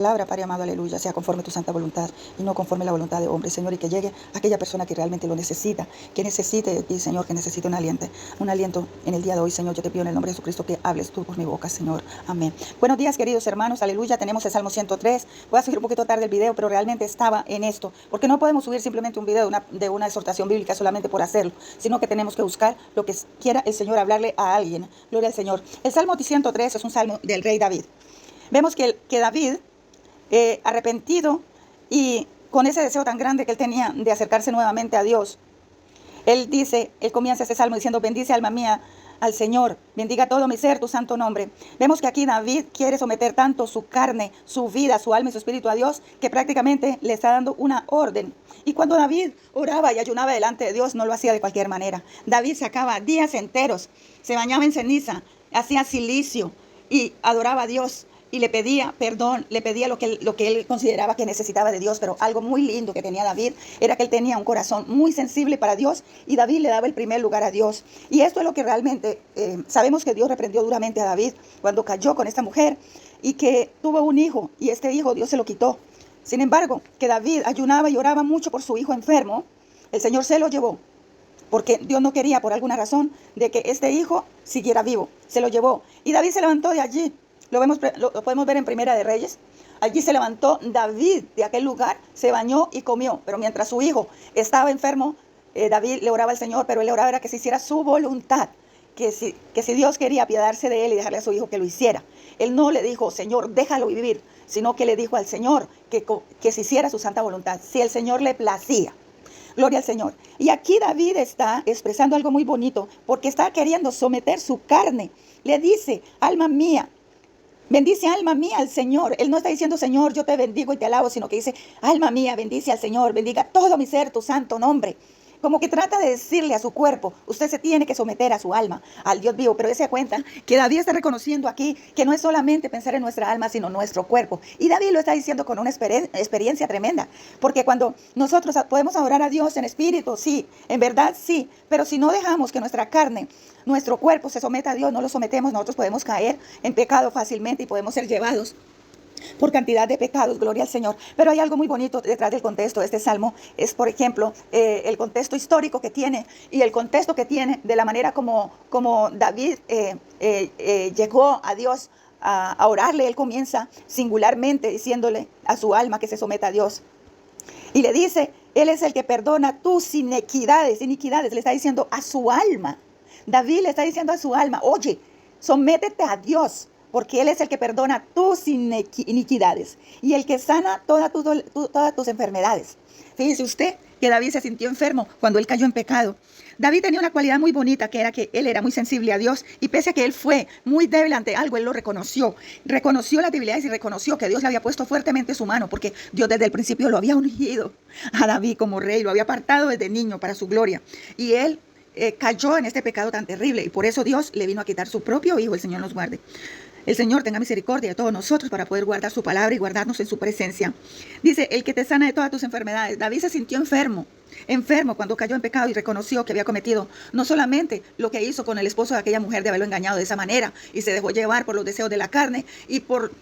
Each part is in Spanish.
Palabra, Padre amado, aleluya, sea conforme a tu santa voluntad y no conforme a la voluntad de hombre, Señor, y que llegue a aquella persona que realmente lo necesita, que necesite de ti, Señor, que necesite un aliento en el día de hoy, Señor. Yo te pido en el nombre de Jesucristo que hables tú por mi boca, Señor. Amén. Buenos días, queridos hermanos, aleluya. Tenemos el Salmo 103. Voy a subir un poquito tarde el video, pero realmente estaba en esto, porque no podemos subir simplemente un video de una exhortación bíblica solamente por hacerlo, sino que tenemos que buscar lo que quiera el Señor hablarle a alguien. Gloria al Señor. El Salmo 103 es un salmo del rey David. Vemos que David, arrepentido y con ese deseo tan grande que él tenía de acercarse nuevamente a Dios, él comienza este salmo diciendo: bendice alma mía al Señor, bendiga todo mi ser tu santo nombre. Vemos que aquí David quiere someter tanto su carne, su vida, su alma y su espíritu a Dios, que prácticamente le está dando una orden. Y cuando David oraba y ayunaba delante de Dios, no lo hacía de cualquier manera. David sacaba días enteros, se bañaba en ceniza, hacía cilicio y adoraba a Dios. Y le pedía perdón, le pedía lo que él consideraba que necesitaba de Dios. Pero algo muy lindo que tenía David era que él tenía un corazón muy sensible para Dios, y David le daba el primer lugar a Dios. Y esto es lo que realmente sabemos que Dios reprendió duramente a David cuando cayó con esta mujer y que tuvo un hijo, y este hijo Dios se lo quitó. Sin embargo, que David ayunaba y oraba mucho por su hijo enfermo, el Señor se lo llevó, porque Dios no quería por alguna razón de que este hijo siguiera vivo. Se lo llevó y David se levantó de allí. Lo podemos ver en Primera de Reyes. Allí se levantó David de aquel lugar, se bañó y comió. Pero mientras su hijo estaba enfermo, David le oraba al Señor, pero él le oraba era que se hiciera su voluntad. Que si Dios quería apiadarse de él y dejarle a su hijo, que lo hiciera. Él no le dijo: Señor, déjalo vivir, sino que le dijo al Señor que se hiciera su santa voluntad, si el Señor le placía. Gloria al Señor. Y aquí David está expresando algo muy bonito, porque está queriendo someter su carne. Le dice: alma mía, bendice alma mía al Señor. Él no está diciendo: Señor, yo te bendigo y te alabo, sino que dice: alma mía, bendice al Señor, bendiga todo mi ser tu santo nombre. Como que trata de decirle a su cuerpo: usted se tiene que someter a su alma, al Dios vivo. Pero él se da cuenta que David está reconociendo aquí que no es solamente pensar en nuestra alma, sino nuestro cuerpo. Y David lo está diciendo con una experiencia tremenda. Porque cuando nosotros podemos adorar a Dios en espíritu, sí, en verdad sí. Pero si no dejamos que nuestra carne, nuestro cuerpo se someta a Dios, no lo sometemos, nosotros podemos caer en pecado fácilmente y podemos ser llevados por cantidad de pecados. Gloria al Señor. Pero hay algo muy bonito detrás del contexto de este salmo. Es, por ejemplo, el contexto histórico que tiene, y el contexto que tiene de la manera como David llegó a Dios a orarle. Él comienza singularmente diciéndole a su alma que se someta a Dios. Y le dice: Él es el que perdona tus iniquidades. Iniquidades le está diciendo a su alma. David le está diciendo a su alma: oye, sométete a Dios, porque Él es el que perdona tus iniquidades y el que sana todas tus enfermedades. Fíjese usted que David se sintió enfermo cuando él cayó en pecado. David tenía una cualidad muy bonita, que era que él era muy sensible a Dios, y pese a que él fue muy débil ante algo, él lo reconoció las debilidades y reconoció que Dios le había puesto fuertemente su mano, porque Dios desde el principio lo había ungido a David como rey, lo había apartado desde niño para su gloria, y él cayó en este pecado tan terrible, y por eso Dios le vino a quitar su propio hijo. El Señor nos guarde. El Señor tenga misericordia de todos nosotros para poder guardar su palabra y guardarnos en su presencia. Dice: el que te sana de todas tus enfermedades. David se sintió enfermo cuando cayó en pecado y reconoció que había cometido no solamente lo que hizo con el esposo de aquella mujer, de haberlo engañado de esa manera, y se dejó llevar por los deseos de la carne, y por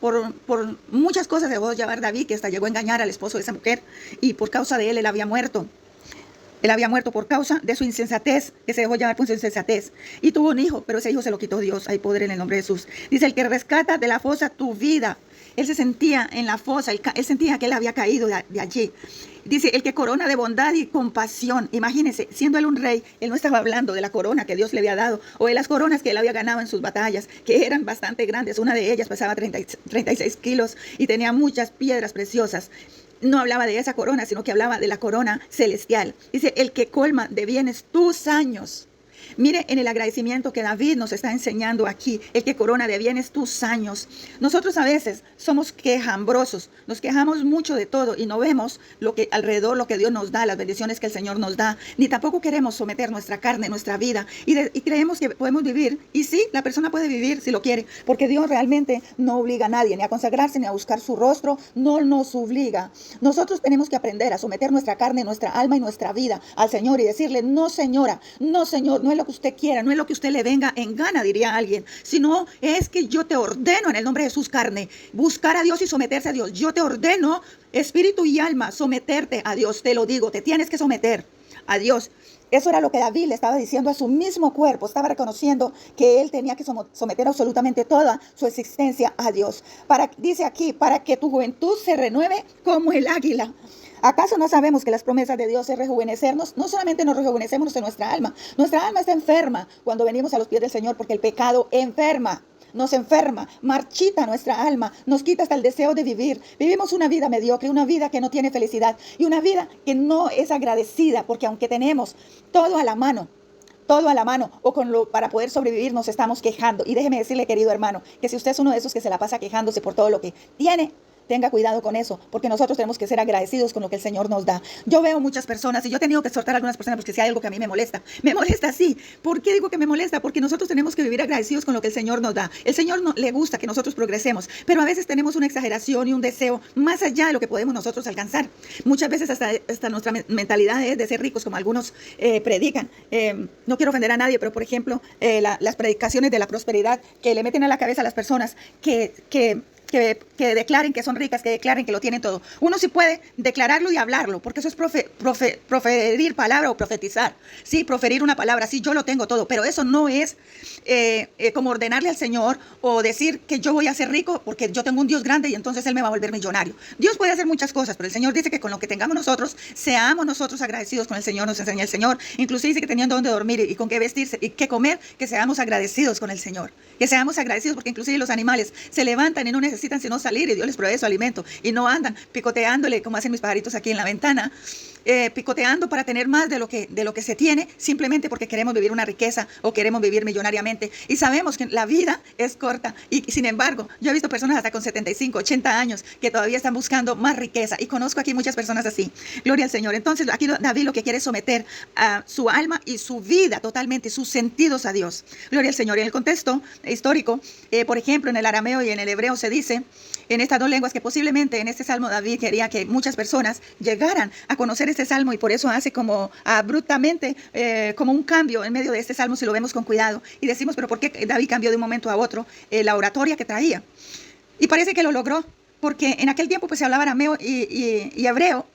muchas cosas se dejó llevar David, que hasta llegó a engañar al esposo de esa mujer, y por causa de él había muerto. Él había muerto por causa de su insensatez, que se dejó llevar por su insensatez. Y tuvo un hijo, pero ese hijo se lo quitó Dios. Hay poder en el nombre de Jesús. Dice: el que rescata de la fosa tu vida. Él se sentía en la fosa, él sentía que él había caído de allí. Dice: el que corona de bondad y compasión. Imagínense, siendo él un rey, él no estaba hablando de la corona que Dios le había dado, o de las coronas que él había ganado en sus batallas, que eran bastante grandes. Una de ellas pesaba 36 kilos y tenía muchas piedras preciosas. No hablaba de esa corona, sino que hablaba de la corona celestial. Dice: el que colma de bienes tus años. Mire en el agradecimiento que David nos está enseñando aquí: el que corona de bienes tus años. Nosotros a veces somos quejambrosos, nos quejamos mucho de todo y no vemos lo que alrededor, lo que Dios nos da, las bendiciones que el Señor nos da, ni tampoco queremos someter nuestra carne, nuestra vida, y creemos que podemos vivir. Y sí, la persona puede vivir si lo quiere, porque Dios realmente no obliga a nadie ni a consagrarse ni a buscar su rostro, no nos obliga. Nosotros tenemos que aprender a someter nuestra carne, nuestra alma y nuestra vida al Señor y decirle: no, señora, no, Señor, no es lo que usted quiera, no es lo que usted le venga en gana, diría alguien, sino es que yo te ordeno en el nombre de Jesús, carne, buscar a Dios y someterse a Dios. Yo te ordeno, espíritu y alma, someterte a Dios. Te lo digo, te tienes que someter a Dios. Eso era lo que David le estaba diciendo a su mismo cuerpo. Estaba reconociendo que él tenía que someter absolutamente toda su existencia a Dios. Dice aquí, para que tu juventud se renueve como el águila. ¿Acaso no sabemos que las promesas de Dios es rejuvenecernos? No solamente nos rejuvenecemos en nuestra alma está enferma cuando venimos a los pies del Señor, porque el pecado enferma. Nos enferma, marchita nuestra alma, nos quita hasta el deseo de vivir. Vivimos una vida mediocre, una vida que no tiene felicidad y una vida que no es agradecida, porque aunque tenemos todo a la mano, o para poder sobrevivir nos estamos quejando. Y déjeme decirle, querido hermano, que si usted es uno de esos que se la pasa quejándose por todo lo que tiene, tenga cuidado con eso, porque nosotros tenemos que ser agradecidos con lo que el Señor nos da. Yo veo muchas personas, y yo he tenido que exhortar a algunas personas, porque si hay algo que a mí me molesta sí. ¿Por qué digo que me molesta? Porque nosotros tenemos que vivir agradecidos con lo que el Señor nos da. El Señor le gusta que nosotros progresemos, pero a veces tenemos una exageración y un deseo más allá de lo que podemos nosotros alcanzar. Muchas veces hasta nuestra mentalidad es de ser ricos, como algunos predican. No quiero ofender a nadie, pero por ejemplo, las predicaciones de la prosperidad que le meten a la cabeza a las personas que declaren que son ricas, que declaren que lo tienen todo. Uno sí puede declararlo y hablarlo, porque eso es proferir palabra o profetizar. Sí, proferir una palabra, sí, yo lo tengo todo, pero eso no es como ordenarle al Señor o decir que yo voy a ser rico porque yo tengo un Dios grande y entonces Él me va a volver millonario. Dios puede hacer muchas cosas, pero el Señor dice que con lo que tengamos nosotros, seamos nosotros agradecidos con el Señor, nos enseña el Señor. Inclusive dice que teniendo dónde dormir y con qué vestirse y qué comer, que seamos agradecidos con el Señor. Que seamos agradecidos, porque inclusive los animales se levantan y no necesitan sino salir y Dios les provee su alimento y no andan picoteándole como hacen mis pajaritos aquí en la ventana, picoteando para tener más de lo que se tiene, simplemente porque queremos vivir una riqueza o queremos vivir millonariamente. Y sabemos que la vida es corta y sin embargo, yo he visto personas hasta con 75, 80 años que todavía están buscando más riqueza y conozco aquí muchas personas así. Gloria al Señor. Entonces aquí David lo que quiere es someter a su alma y su vida totalmente, sus sentidos a Dios. Gloria al Señor. Y en el contexto histórico, por ejemplo, en el arameo y en el hebreo se dice en estas dos lenguas que posiblemente en este salmo David quería que muchas personas llegaran a conocer este salmo y por eso hace como abruptamente como un cambio en medio de este salmo si lo vemos con cuidado y decimos, pero ¿por qué David cambió de un momento a otro la oratoria que traía? Y parece que lo logró porque en aquel tiempo pues se hablaba arameo y hebreo.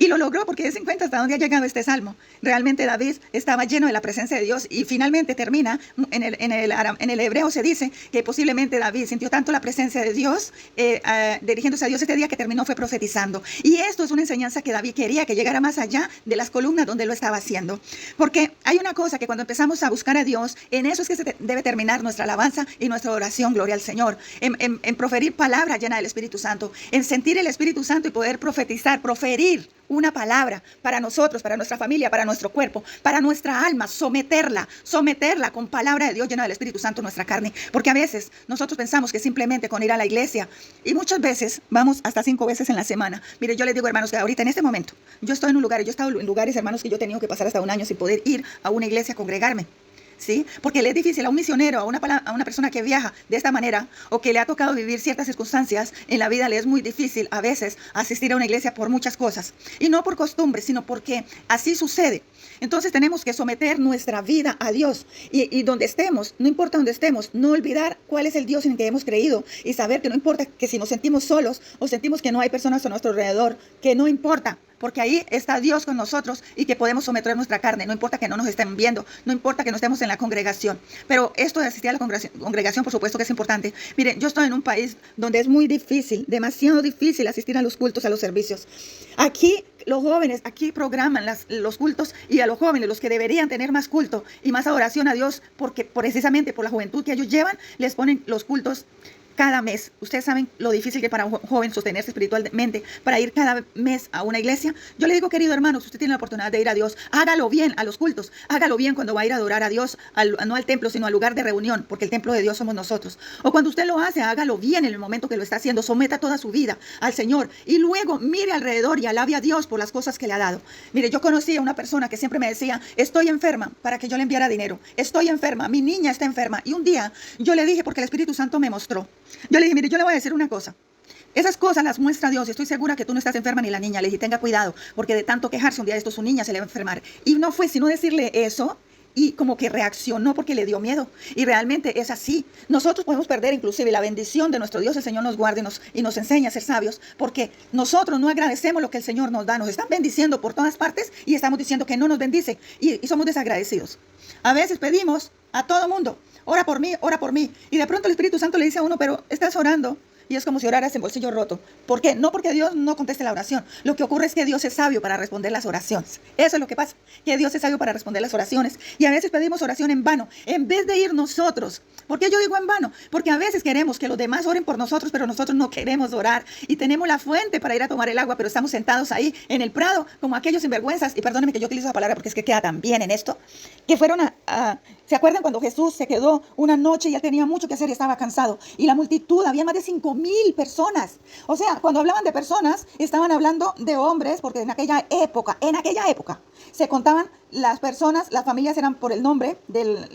Y lo logró porque des en cuenta hasta dónde ha llegado este salmo. Realmente David estaba lleno de la presencia de Dios y finalmente termina, en el hebreo se dice que posiblemente David sintió tanto la presencia de Dios dirigiéndose a Dios este día que terminó fue profetizando. Y esto es una enseñanza que David quería que llegara más allá de las columnas donde lo estaba haciendo. Porque hay una cosa que cuando empezamos a buscar a Dios, en eso es que se debe terminar nuestra alabanza y nuestra oración, gloria al Señor. En proferir palabra llena del Espíritu Santo, en sentir el Espíritu Santo y poder profetizar, proferir una palabra para nosotros, para nuestra familia, para nuestro cuerpo, para nuestra alma, someterla con palabra de Dios llena del Espíritu Santo en nuestra carne. Porque a veces nosotros pensamos que simplemente con ir a la iglesia, y muchas veces vamos hasta 5 veces en la semana. Mire, yo les digo, hermanos, que ahorita en este momento, yo estoy en un lugar, yo he estado en lugares, hermanos, que yo he tenido que pasar hasta 1 año sin poder ir a una iglesia a congregarme. ¿Sí? Porque le es difícil a un misionero, a una persona que viaja de esta manera o que le ha tocado vivir ciertas circunstancias en la vida, le es muy difícil a veces asistir a una iglesia por muchas cosas. Y no por costumbre, sino porque así sucede. Entonces tenemos que someter nuestra vida a Dios y donde estemos, no importa donde estemos, no olvidar cuál es el Dios en el que hemos creído y saber que no importa que si nos sentimos solos o sentimos que no hay personas a nuestro alrededor, que no importa. Porque ahí está Dios con nosotros y que podemos someter nuestra carne. No importa que no nos estén viendo, no importa que no estemos en la congregación. Pero esto de asistir a la congregación, por supuesto que es importante. Miren, yo estoy en un país donde es muy difícil, demasiado difícil asistir a los cultos, a los servicios. Aquí los jóvenes, aquí programan los cultos y a los jóvenes, los que deberían tener más culto y más adoración a Dios, porque precisamente por la juventud que ellos llevan, les ponen los cultos cada mes. Ustedes saben lo difícil que es para un joven sostenerse espiritualmente, para ir cada mes a una iglesia. Yo le digo, querido hermano, si usted tiene la oportunidad de ir a Dios, hágalo bien a los cultos, hágalo bien cuando va a ir a adorar a Dios, no al templo, sino al lugar de reunión, porque el templo de Dios somos nosotros. O cuando usted lo hace, hágalo bien en el momento que lo está haciendo, someta toda su vida al Señor y luego mire alrededor y alabe a Dios por las cosas que le ha dado. Mire, yo conocí a una persona que siempre me decía, estoy enferma, para que yo le enviara dinero, estoy enferma, mi niña está enferma. Y un día yo le dije, porque el Espíritu Santo me mostró, yo le dije, mire, yo le voy a decir una cosa. Esas cosas las muestra Dios y estoy segura que tú no estás enferma ni la niña. Le dije, tenga cuidado, porque de tanto quejarse un día de esto su niña se le va a enfermar. Y no fue sino decirle eso y como que reaccionó porque le dio miedo. Y realmente es así. Nosotros podemos perder inclusive la bendición de nuestro Dios. El Señor nos guarde y nos enseña a ser sabios, porque nosotros no agradecemos lo que el Señor nos da. Nos están bendiciendo por todas partes y estamos diciendo que no nos bendice y somos desagradecidos. A veces pedimos a todo mundo, ora por mí, ora por mí. Y de pronto el Espíritu Santo le dice a uno, pero estás orando. Y es como si oraras en bolsillo roto. ¿Por qué? No porque Dios no conteste la oración. Lo que ocurre es que Dios es sabio para responder las oraciones. Eso es lo que pasa, que Dios es sabio para responder las oraciones. Y a veces pedimos oración en vano, en vez de ir nosotros. ¿Por qué yo digo en vano? Porque a veces queremos que los demás oren por nosotros, pero nosotros no queremos orar. Y tenemos la fuente para ir a tomar el agua, pero estamos sentados ahí en el prado, como aquellos sinvergüenzas. Y perdónenme que yo utilizo la palabra porque es que queda tan bien en esto. Que fueron ¿se acuerdan cuando Jesús se quedó una noche y él tenía mucho que hacer y estaba cansado? Y la multitud, había más de 5,000 personas. O sea, cuando hablaban de personas, estaban hablando de hombres, porque en aquella época, se contaban las personas, las familias eran por el nombre del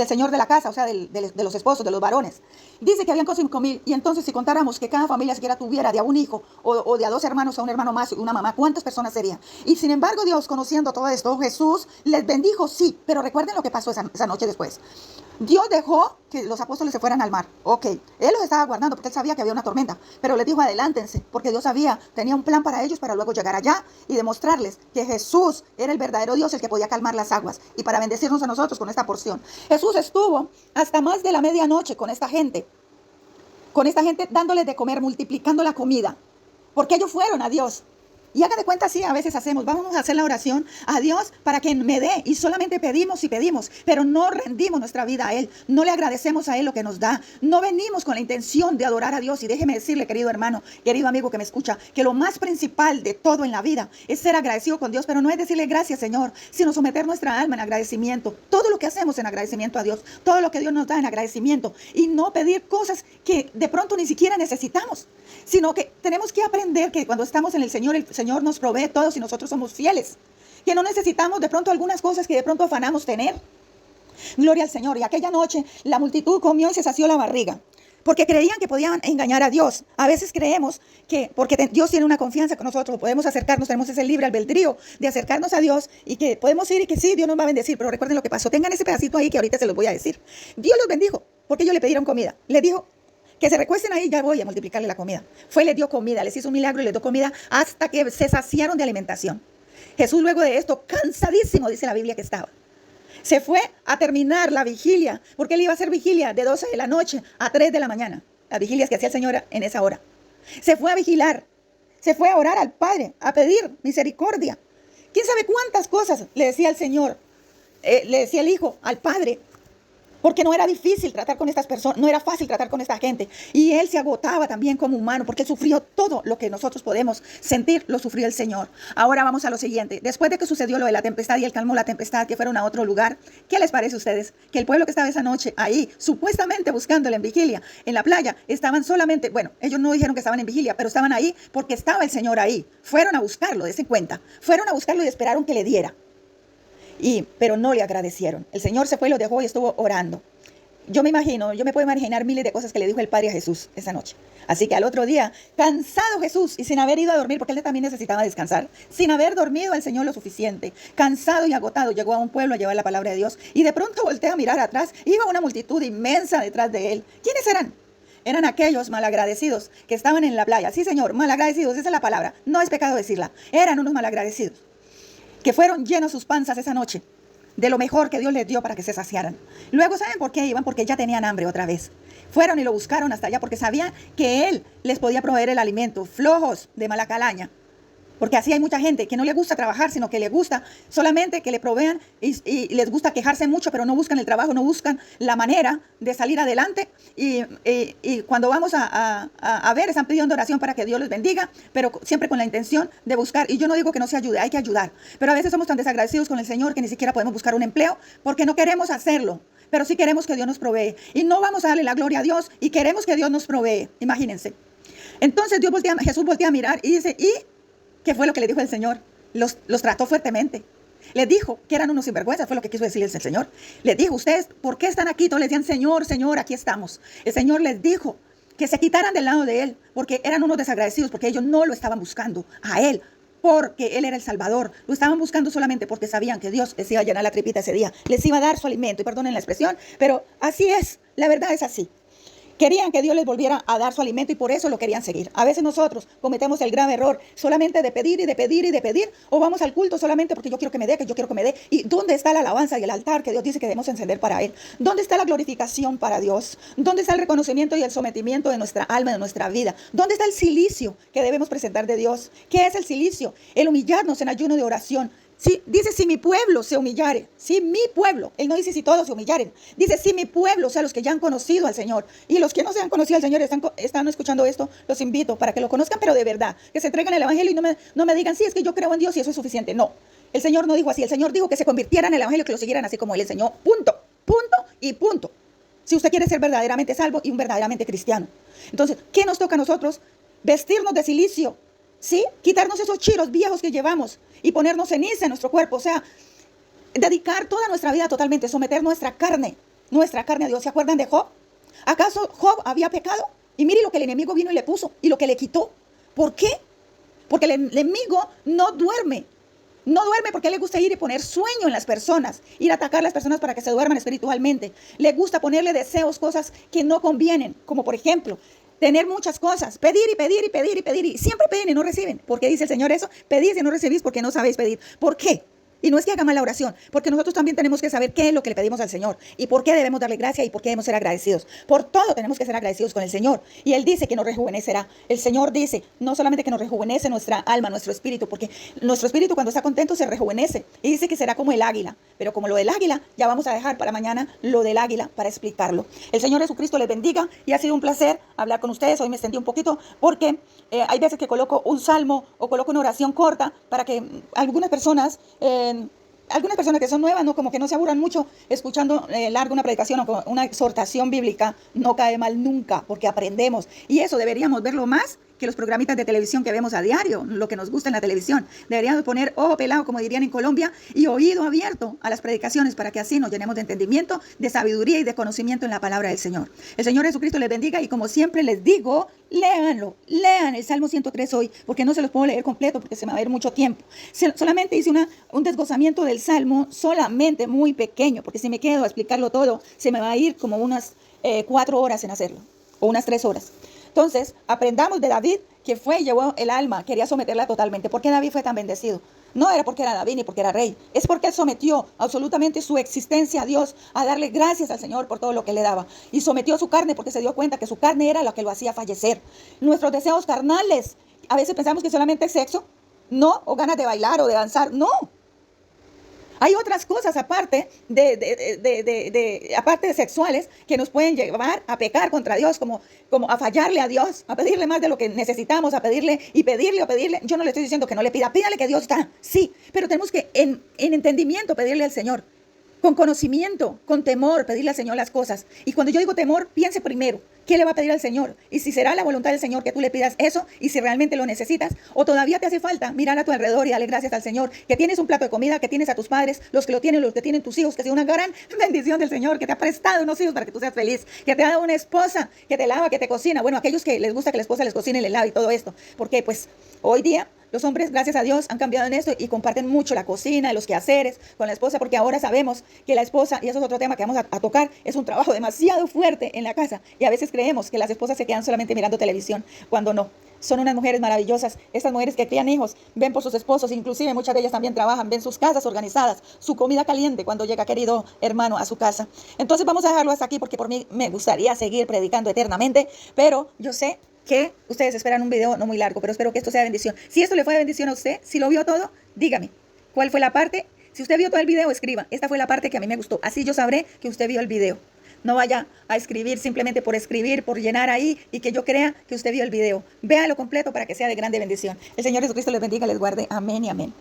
señor de la casa, o sea, de los esposos, de los varones. Dice que habían 5,000, y entonces si contáramos que cada familia siquiera tuviera de a un hijo, o de a 2 hermanos, a un hermano más y una mamá, ¿cuántas personas serían? Y sin embargo, Dios, conociendo todo esto, Jesús les bendijo, sí, pero recuerden lo que pasó esa noche después. Dios dejó que los apóstoles se fueran al mar. Ok, Él los estaba guardando porque Él sabía que había una tormenta, pero les dijo adelántense, porque Dios tenía un plan para ellos para luego llegar allá y demostrarles que Jesús era el verdadero Dios, el que podía calmar las aguas y para bendecirnos a nosotros con esta porción. Jesús estuvo hasta más de la medianoche con esta gente dándoles de comer, multiplicando la comida, porque ellos fueron a Dios. Y haga de cuenta, sí, a veces vamos a hacer la oración a Dios para que me dé, y solamente pedimos y pedimos, pero no rendimos nuestra vida a Él, no le agradecemos a Él lo que nos da, no venimos con la intención de adorar a Dios. Y déjeme decirle, querido hermano, querido amigo que me escucha, que lo más principal de todo en la vida es ser agradecido con Dios, pero no es decirle gracias, Señor, sino someter nuestra alma en agradecimiento, todo lo que hacemos en agradecimiento a Dios, todo lo que Dios nos da en agradecimiento, y no pedir cosas que de pronto ni siquiera necesitamos, sino que tenemos que aprender que cuando estamos en el Señor nos provee todo si nosotros somos fieles, que no necesitamos de pronto algunas cosas que de pronto afanamos tener. Gloria al Señor. Y aquella noche la multitud comió y se sació la barriga, porque creían que podían engañar a Dios. A veces creemos que porque Dios tiene una confianza con nosotros, podemos acercarnos, tenemos ese libre albedrío de acercarnos a Dios y que podemos ir y que sí, Dios nos va a bendecir. Pero recuerden lo que pasó. Tengan ese pedacito ahí que ahorita se los voy a decir. Dios los bendijo porque ellos le pidieron comida. Le dijo que se recuesten ahí, ya voy a multiplicarle la comida. Les dio comida, les hizo un milagro y les dio comida hasta que se saciaron de alimentación. Jesús luego de esto, cansadísimo, dice la Biblia que estaba, se fue a terminar la vigilia, porque él iba a hacer vigilia de 12 de la noche a 3 de la mañana, las vigilias que hacía el Señor en esa hora. Se fue a vigilar, se fue a orar al Padre, a pedir misericordia. ¿Quién sabe cuántas cosas le decía el Señor, le decía el Hijo al Padre? Porque no era difícil tratar con estas personas, no era fácil tratar con esta gente. Y él se agotaba también como humano, porque él sufrió todo lo que nosotros podemos sentir, lo sufrió el Señor. Ahora vamos a lo siguiente. Después de que sucedió lo de la tempestad y él calmó la tempestad, que fueron a otro lugar, ¿qué les parece a ustedes? Que el pueblo que estaba esa noche ahí, supuestamente buscándole en vigilia, en la playa, estaban solamente, bueno, ellos no dijeron que estaban en vigilia, pero estaban ahí porque estaba el Señor ahí. Fueron a buscarlo, dense cuenta. Fueron a buscarlo y esperaron que le diera. Pero no le agradecieron. El Señor se fue y lo dejó y estuvo orando. Yo me puedo imaginar miles de cosas que le dijo el Padre a Jesús esa noche. Así que al otro día, cansado Jesús y sin haber ido a dormir, porque él también necesitaba descansar, sin haber dormido el Señor lo suficiente, cansado y agotado, llegó a un pueblo a llevar la palabra de Dios y de pronto voltea a mirar atrás, iba una multitud inmensa detrás de él. ¿Quiénes eran? Eran aquellos malagradecidos que estaban en la playa. Sí, Señor, malagradecidos, esa es la palabra. No es pecado decirla. Eran unos malagradecidos que fueron llenos sus panzas esa noche de lo mejor que Dios les dio para que se saciaran. Luego, ¿saben por qué iban? Porque ya tenían hambre otra vez. Fueron y lo buscaron hasta allá porque sabían que Él les podía proveer el alimento. Flojos de mala calaña. Porque así hay mucha gente que no le gusta trabajar, sino que le gusta solamente que le provean y les gusta quejarse mucho, pero no buscan el trabajo, no buscan la manera de salir adelante. Y cuando vamos a ver, están pidiendo oración para que Dios los bendiga, pero siempre con la intención de buscar. Y yo no digo que no se ayude, hay que ayudar. Pero a veces somos tan desagradecidos con el Señor que ni siquiera podemos buscar un empleo porque no queremos hacerlo. Pero sí queremos que Dios nos provee. Y no vamos a darle la gloria a Dios y queremos que Dios nos provee. Imagínense. Entonces Jesús voltea a mirar y dice, ¿qué fue lo que le dijo el Señor? Los trató fuertemente. Les dijo que eran unos sinvergüenzas, fue lo que quiso decirles el Señor. Les dijo, ustedes, ¿por qué están aquí? Todos les decían, Señor, Señor, aquí estamos. El Señor les dijo que se quitaran del lado de Él, porque eran unos desagradecidos, porque ellos no lo estaban buscando a Él. porque Él era el Salvador. Lo estaban buscando solamente porque sabían que Dios les iba a llenar la tripita ese día. Les iba a dar su alimento. Y perdonen la expresión, pero así es. La verdad es así. Querían que Dios les volviera a dar su alimento y por eso lo querían seguir. A veces nosotros cometemos el grave error solamente de pedir y de pedir y de pedir, o vamos al culto solamente porque yo quiero que me dé, que yo quiero que me dé. ¿Y dónde está la alabanza y el altar que Dios dice que debemos encender para Él? ¿Dónde está la glorificación para Dios? ¿Dónde está el reconocimiento y el sometimiento de nuestra alma, de nuestra vida? ¿Dónde está el cilicio que debemos presentar de Dios? ¿Qué es el cilicio? El humillarnos en ayuno de oración. Sí, dice si mi pueblo se humillare, si mi pueblo, él no dice si todos se humillaren, dice si mi pueblo, o sea, los que ya han conocido al Señor, y los que no se han conocido al Señor están escuchando esto, los invito para que lo conozcan, pero de verdad, que se entreguen el evangelio y no me digan, sí, es que yo creo en Dios y eso es suficiente. No, el Señor no dijo así, el Señor dijo que se convirtieran en el evangelio, que lo siguieran así como Él enseñó, punto, punto y punto. Si usted quiere ser verdaderamente salvo y un verdaderamente cristiano. Entonces, ¿qué nos toca a nosotros? Vestirnos de cilicio, ¿sí? Quitarnos esos chiros viejos que llevamos y ponernos ceniza en nuestro cuerpo, o sea, dedicar toda nuestra vida totalmente, someter nuestra carne a Dios. ¿Se acuerdan de Job? ¿Acaso Job había pecado? Y mire lo que el enemigo vino y le puso y lo que le quitó. ¿Por qué? Porque el enemigo no duerme porque le gusta ir y poner sueño en las personas, ir a atacar a las personas para que se duerman espiritualmente. Le gusta ponerle deseos, cosas que no convienen, como por ejemplo, tener muchas cosas, pedir y pedir y pedir y pedir, y siempre piden y no reciben. ¿Por qué dice el Señor eso? Pedís y no recibís porque no sabéis pedir. ¿Por qué? Y no es que haga mal la oración, porque nosotros también tenemos que saber qué es lo que le pedimos al Señor y por qué debemos darle gracia y por qué debemos ser agradecidos. Por todo tenemos que ser agradecidos con el Señor. Y Él dice que nos rejuvenecerá. El Señor dice, no solamente que nos rejuvenece nuestra alma, nuestro espíritu, porque nuestro espíritu cuando está contento se rejuvenece. Y dice que será como el águila. Pero como lo del águila, ya vamos a dejar para mañana lo del águila para explicarlo. El Señor Jesucristo les bendiga y ha sido un placer hablar con ustedes. Hoy me extendí un poquito porque hay veces que coloco un salmo o coloco una oración corta para que algunas personas que son nuevas, ¿no? Como que no se aburran mucho escuchando larga una predicación o una exhortación bíblica, no cae mal nunca, porque aprendemos. Y eso deberíamos verlo más que los programitas de televisión que vemos a diario, lo que nos gusta en la televisión. Deberíamos poner ojo pelado, como dirían en Colombia, y oído abierto a las predicaciones para que así nos llenemos de entendimiento, de sabiduría y de conocimiento en la palabra del Señor. El Señor Jesucristo les bendiga y como siempre les digo, léanlo, lean el Salmo 103 hoy, porque no se los puedo leer completo porque se me va a ir mucho tiempo. Solamente hice un desglosamiento del Salmo, solamente muy pequeño, porque si me quedo a explicarlo todo, se me va a ir como unas 4 horas en hacerlo, o unas 3 horas. Entonces, aprendamos de David, que fue y llevó el alma, quería someterla totalmente. ¿Por qué David fue tan bendecido? No era porque era David ni porque era rey, es porque él sometió absolutamente su existencia a Dios, a darle gracias al Señor por todo lo que le daba. Y sometió su carne porque se dio cuenta que su carne era la que lo hacía fallecer. Nuestros deseos carnales, a veces pensamos que solamente es sexo, no, o ganas de bailar o de danzar, no. Hay otras cosas aparte aparte de sexuales que nos pueden llevar a pecar contra Dios, como a fallarle a Dios, a pedirle más de lo que necesitamos, a pedirle y pedirle o pedirle. Yo no le estoy diciendo que no le pida, pídale que Dios está, sí, pero tenemos que en entendimiento pedirle al Señor, con conocimiento, con temor, pedirle al Señor las cosas. Y cuando yo digo temor, piense primero, ¿qué le va a pedir al Señor? Y si será la voluntad del Señor que tú le pidas eso, y si realmente lo necesitas, o todavía te hace falta mirar a tu alrededor y darle gracias al Señor, que tienes un plato de comida, que tienes a tus padres, los que lo tienen, los que tienen tus hijos, que sea una gran bendición del Señor, que te ha prestado unos hijos para que tú seas feliz, que te ha dado una esposa que te lava, que te cocina. Bueno, aquellos que les gusta que la esposa les cocine, les lave y todo esto, porque pues hoy día los hombres, gracias a Dios, han cambiado en esto y comparten mucho la cocina, los quehaceres con la esposa, porque ahora sabemos que la esposa, y eso es otro tema que vamos a tocar, es un trabajo demasiado fuerte en la casa. Y a veces creemos que las esposas se quedan solamente mirando televisión, cuando no. Son unas mujeres maravillosas. Estas mujeres que crían hijos, ven por sus esposos, inclusive muchas de ellas también trabajan, ven sus casas organizadas, su comida caliente cuando llega querido hermano a su casa. Entonces vamos a dejarlo hasta aquí porque por mí me gustaría seguir predicando eternamente, pero yo sé que ustedes esperan un video no muy largo, pero espero que esto sea de bendición. Si esto le fue de bendición a usted, si lo vio todo, dígame cuál fue la parte. Si usted vio todo el video, escriba, esta fue la parte que a mí me gustó. Así yo sabré que usted vio el video. No vaya a escribir simplemente por escribir, por llenar ahí y que yo crea que usted vio el video. Véalo completo para que sea de grande bendición. El Señor Jesucristo les bendiga, les guarde. Amén y amén.